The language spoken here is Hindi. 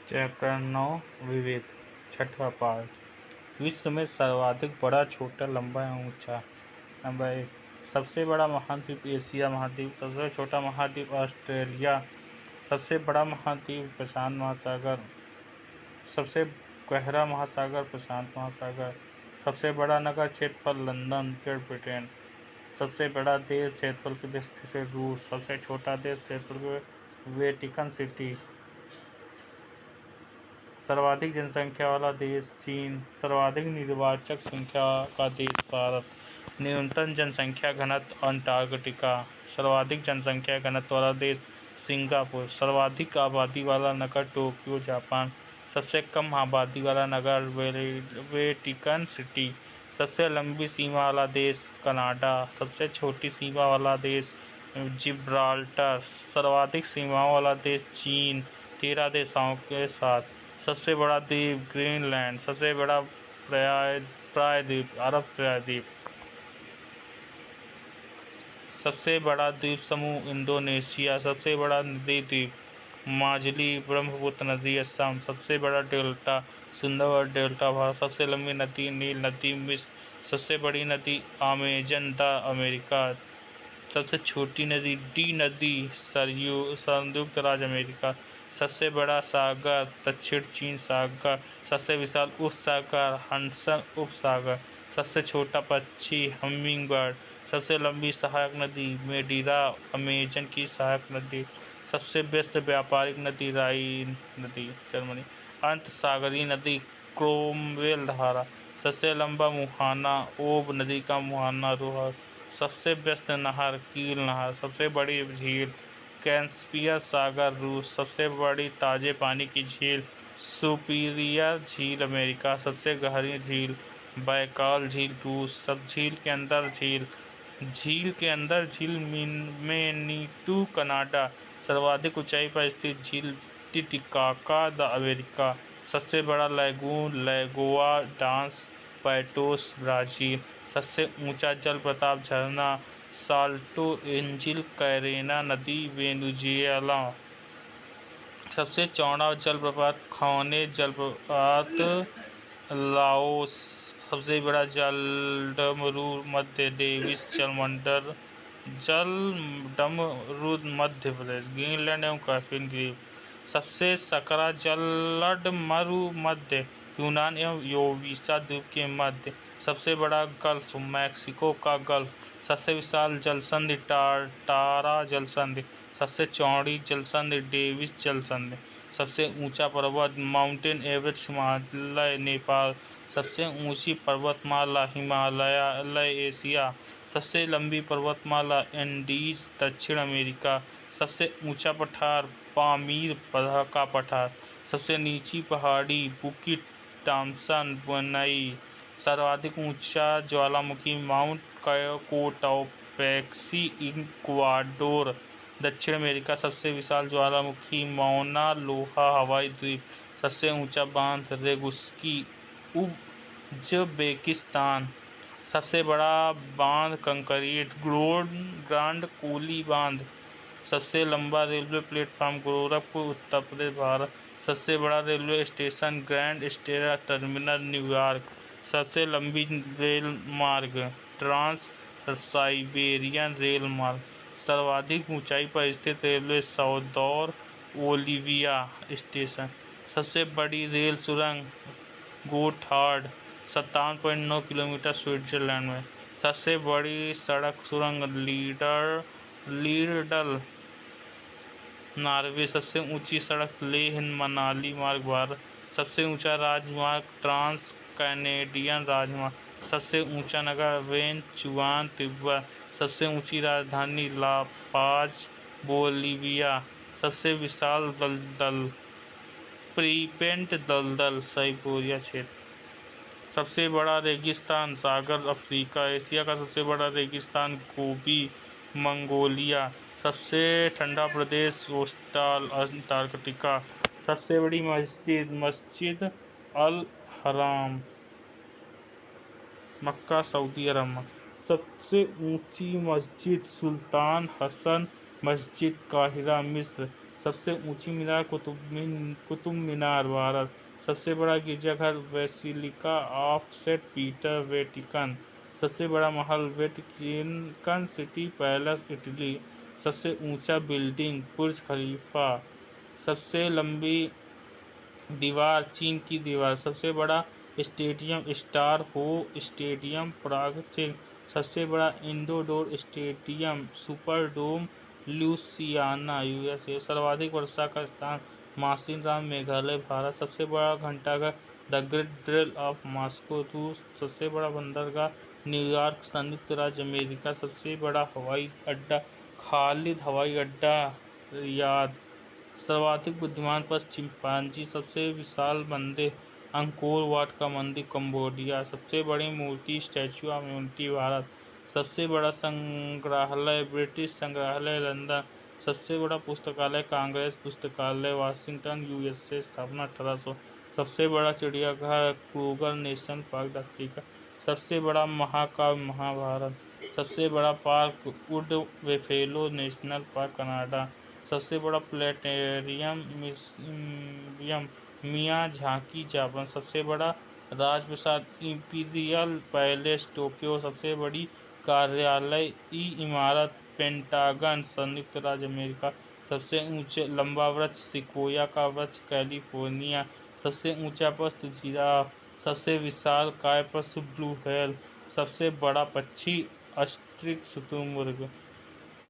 चैप्टर 9 विविध। छठवां पार्ट। विश्व में सर्वाधिक बड़ा, छोटा, लंबा एवं ऊंचा। नंबर 1, सबसे बड़ा महाद्वीप एशिया महाद्वीप। सबसे छोटा महाद्वीप ऑस्ट्रेलिया। सबसे बड़ा महाद्वीप प्रशांत महासागर। सबसे गहरा महासागर प्रशांत महासागर। सबसे बड़ा नगर क्षेत्रफल लंदन, ग्रेट ब्रिटेन। सबसे बड़ा देश क्षेत्रफल की दृष्टि से रूस। सबसे छोटा देश क्षेत्रफल वेटिकन सिटी। सर्वाधिक जनसंख्या वाला देश चीन। सर्वाधिक निर्वाचक संख्या का देश भारत। न्यूनतम जनसंख्या घनत्व अंटार्कटिका। सर्वाधिक जनसंख्या घनत्व वाला देश सिंगापुर। सर्वाधिक आबादी वाला नगर टोक्यो, जापान। सबसे कम आबादी वाला नगर वेटिकन सिटी। सबसे लंबी सीमा वाला देश कनाडा। सबसे छोटी सीमा वाला देश जिब्राल्टर। सर्वाधिक सीमाओं वाला देश चीन, 13 देशों के साथ। सबसे बड़ा द्वीप ग्रीनलैंड। सबसे बड़ा प्रायद्वीप अरब प्रायद्वीप। सबसे बड़ा द्वीप समूह इंडोनेशिया। सबसे बड़ा नदी द्वीप माजुली, ब्रह्मपुत्र नदी असम। सबसे बड़ा डेल्टा सुंदरबन डेल्टा भारत। सबसे लंबी नदी नील नदी मिस्र। सबसे बड़ी नदी अमेजन द अमेरिका। सबसे छोटी नदी डी नदी सरयू, संयुक्त राज्य अमेरिका। सबसे बड़ा सागर दक्षिण चीन सागर। सबसे विशाल उपसागर हडसन उपसागर। सबसे छोटा पक्षी हमिंगबर्ड। सबसे लंबी सहायक नदी मेडीरा, अमेजन की सहायक नदी। सबसे व्यस्त व्यापारिक नदी राइन नदी, जर्मनी। अंत सागरीय नदी क्रोमवेल धारा। सबसे लंबा मुहाना ओब नदी का मुहाना रोहर। सबसे व्यस्त नहर कील नहर। सबसे बड़ी झील कैस्पियन सागर रूस। सबसे बड़ी ताजे पानी की झील सुपीरियर झील अमेरिका। सबसे गहरी झील बैकाल झील रूस। सब झील के अंदर झील मेनीटू कनाडा। सर्वाधिक ऊंचाई पर स्थित झील टिटिकाका द अमेरिका। सबसे बड़ा लैगून लैगोआ डांस पैटोस ब्राजील। सबसे ऊंचा जल प्रपात झरना साल्टो एंजिल कैरेना नदी वेनेजुएला। सबसे चौड़ा जलप्रपात खौने जलप्रपात लाओस। सबसे बड़ा जलडमरू मध्य डेविस जलडमरू मध्य प्रदेश। ग्रीनलैंड एवं कैस्पियन द्वीप। सबसे सकरा जलडमरू मध्य यूनान एवं योविसा द्वीप के मध्य। सबसे बड़ा गल्फ मैक्सिको का गल्फ। सबसे विशाल जलसंधि टारा जलसंधि। सबसे चौड़ी जलसंधि डेविस जलसंधि। सबसे ऊंचा पर्वत माउंटेन एवरेस्ट हिमालय नेपाल। सबसे ऊंची पर्वतमाला हिमालय एशिया। सबसे लंबी पर्वतमाला एंडीज दक्षिण अमेरिका। सबसे ऊंचा पठार पामीर का पठार। सबसे निचली पहाड़ी बुकिट थॉम्सन बनई। सर्वाधिक ऊंचा ज्वालामुखी माउंट कोटापेक्सी इक्वाडोर दक्षिण अमेरिका। सबसे विशाल ज्वालामुखी मौना लोहा हवाई द्वीप। सबसे ऊंचा बांध रेगुस्की उज़्बेकिस्तान। सबसे बड़ा बांध कंक्रीट ग्रांड कोली बांध। सबसे लंबा रेलवे प्लेटफार्म गोरखपुर उत्तर प्रदेश भारत। सबसे बड़ा railway station grand central terminal New York. सबसे लंबी रेल मार्ग ट्रांस साइबेरियन रेल मार्ग। सर्वाधिक ऊंचाई पर स्थित रेलवे साउदौर ओलिविया स्टेशन। सबसे बड़ी रेल सुरंग गोथार्ड 57.9 किलोमीटर स्विट्जरलैंड में। सबसे बड़ी सड़क सुरंग लीडल नॉर्वे। सबसे ऊंची सड़क लेह मनाली मार्ग भारत। सबसे ऊंचा राजमार्ग ट्रांस कैनेडियन राजमार्ग। सबसे ऊंचा नगर वेनचुआन तिब्बत। सबसे ऊंची राजधानी ला पाज बोलिविया। सबसे विशाल दलदल प्रीपेंट दलदल साइबेरिया क्षेत्र। सबसे बड़ा रेगिस्तान सागर अफ्रीका। एशिया का सबसे बड़ा रेगिस्तान गोबी मंगोलिया। सबसे ठंडा प्रदेश कोस्टल अंटार्कटिका। सबसे बड़ी मस्जिद मस्जिद अल हराम मक्का सऊदी अरब। सबसे ऊंची मस्जिद सुल्तान हसन मस्जिद काहिरा मिस्र। सबसे ऊंची मीनार कुतुब मीनार भारत। सबसे बड़ा गिरजाघर basilica of Saint Peter Vatican. सबसे बड़ा महल वेटिकन सिटी पैलेस इटली। सबसे ऊंचा बिल्डिंग बुर्ज खलीफा। सबसे लंबी दीवार चीन की दीवार। सबसे बड़ा स्टेडियम स्टार हो स्टेडियम प्राग चीन। सबसे बड़ा इंडोर स्टेडियम सुपर डोम लुसियाना यूएसए। सर्वाधिक वर्षा का स्थान मासिन राम मेघालय भारत। सबसे बड़ा घंटाघर द ग्रेट ड्रेल ऑफ मॉस्को रूस। सबसे बड़ा बंदरगाह न्यूयॉर्क संयुक्त राज्य अमेरिका। सबसे बड़ा हवाई अड्डा खालिद हवाई अड्डा रियाद। सर्वाधिक बुद्धिमान पशु चिंपांजी। सबसे विशाल मंदिर अंकोर वाट का मंदिर कंबोडिया। सबसे बड़ी मूर्ति स्टैचू ऑफ यूनिटी भारत। सबसे बड़ा संग्रहालय ब्रिटिश संग्रहालय लंदन। सबसे बड़ा पुस्तकालय कांग्रेस पुस्तकालय वाशिंगटन यूएसए स्थापना 1800। सबसे बड़ा चिड़ियाघर क्रूगर नेशनल पार्क अफ्रीका। सबसे बड़ा महाकाव्य महाभारत। सबसे बड़ा park wood buffalo national park Canada. सबसे बड़ा प्लेनेटेरियम म्यूजियम मियाझाकी जापान। सबसे बड़ा राजप्रासाद इंपीरियल पैलेस टोक्यो। सबसे बड़ी कार्यालय इमारत पेंटागन संयुक्त राज्य अमेरिका। सबसे ऊंचे लंबा वृक्ष सिकोया का वृक्ष कैलिफोर्निया। सबसे ऊंचा पशु जिराफ। सबसे विशाल काय पशु ब्लू व्हेल। सबसे बड़ा पक्षी ऑस्ट्रिच शुतुरमुर्ग।